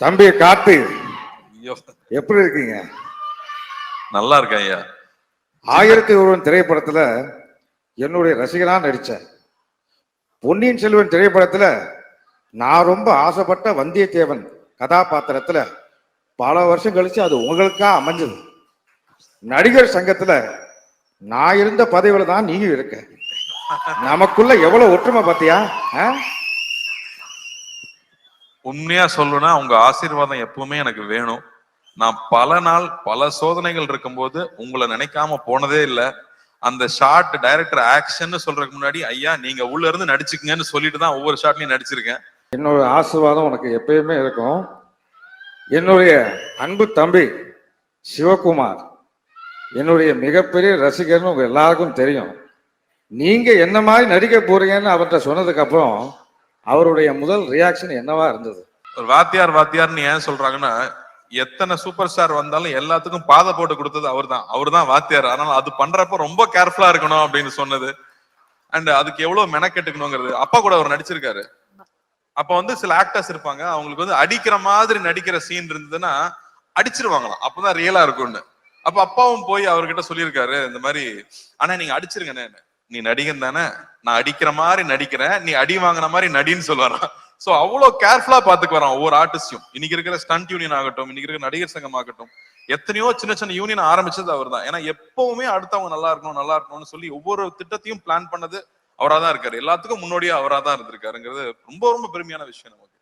தம்பி கார்த்தி, ஐயோ, எப்படி இருக்கீங்க? நல்லா இருக்கேன் ஐயா. 1001 திரைப்படத்துல என்னுடைய ரசிகனா நடிச்சேன். பொன்னியின் செல்வன் திரைப்படத்துல நான் ரொம்ப ஆசைப்பட்ட வந்தியத்தேவன் கதாபாத்திரத்துல பல வருஷம் கழிச்சு அது உங்களுக்கா அமைஞ்சது. நடிகர் சங்கத்துல நான் இருந்த பதவியில தான் நீங்க இருக்க. நமக்குள்ள எவ்வளவு ஒற்றுமை பாத்தியா? உண்மையா சொல்லணும்னா உங்க ஆசீர்வாதம் எப்பவுமே எனக்கு வேணும். நான் பல நாள் பல சோதனைகள் இருக்கும்போது உங்களை நினைக்காம போனதே இல்லை. அந்த ஷார்ட் டைரக்டர் ஆக்ஷன் சொல்றதுக்கு முன்னாடி ஐயா நீங்க உள்ள இருந்து நடிச்சுக்கங்கன்னு சொல்லிட்டு தான் ஒவ்வொரு ஷாட்லயும் நடிச்சிருக்கேன். என்னோட ஆசீர்வாதம் உனக்கு எப்பயுமே இருக்கும். என்னுடைய அன்பு தம்பி சிவகுமார் என்னுடைய மிகப்பெரிய ரசிகர்னு உங்க எல்லாருக்கும் தெரியும். நீங்க என்ன மாதிரி நடிக்க போறீங்கன்னு அவர்கிட்ட சொன்னதுக்கு அப்புறம் அவருடைய முதல் ரியாக்ஷன் என்னவா இருந்தது? ஒரு வாத்தியார் வாத்தியார்னு ஏன் சொல்றாங்கன்னா, எத்தனை சூப்பர் ஸ்டார் வந்தாலும் எல்லாத்துக்கும் பாதை போட்டு கொடுத்தது அவர் தான் வாத்தியார். அதனால அது பண்றப்ப ரொம்ப கேர்ஃபுல்லா இருக்கணும் அப்படின்னு சொன்னது. அண்ட் அதுக்கு எவ்வளவு மெனக்கெட்டுக்கணுங்கிறது. அப்பா கூட அவர் நடிச்சிருக்காரு. அப்ப சில ஆக்டர்ஸ் இருப்பாங்க, அவங்களுக்கு அடிக்கிற மாதிரி நடிக்கிற சீன் இருந்ததுன்னா அடிச்சிருவாங்களாம், அப்பதான் ரியலா இருக்கும்னு. அப்ப அப்பாவும் போய் அவர்கிட்ட சொல்லியிருக்காரு, இந்த மாதிரி ஆனா நீங்க அடிச்சிருங்கண்ணே, நீ நடிகன் தானே, நான் அடிக்கிற மாதிரி நடிக்கிறேன், நீ அடி வாங்கின மாதிரி நடின்னு சொல்லுவாராம். சோ அவ்வளவு கேர்ஃபுல்லா பாத்துக்கு வரான் ஒவ்வொரு ஆர்டிஸ்டையும். இன்னைக்கு இருக்கிற ஸ்டண்ட் யூனியன் ஆகட்டும், இன்னைக்கு இருக்கிற நடிகர் சங்கம் ஆகட்டும், எத்தனையோ சின்ன சின்ன யூனியன் ஆரம்பிச்சது அவர் தான். ஏன்னா எப்பவுமே அடுத்தவங்க நல்லா இருக்கணும்னு சொல்லி ஒவ்வொரு திட்டத்தையும் பிளான் பண்ணது அவரா தான் இருக்காரு. எல்லாத்துக்கும் முன்னோடியா அவரா தான் இருந்திருக்காருங்கிறது ரொம்ப ரொம்ப பெருமையான விஷயம் நமக்கு.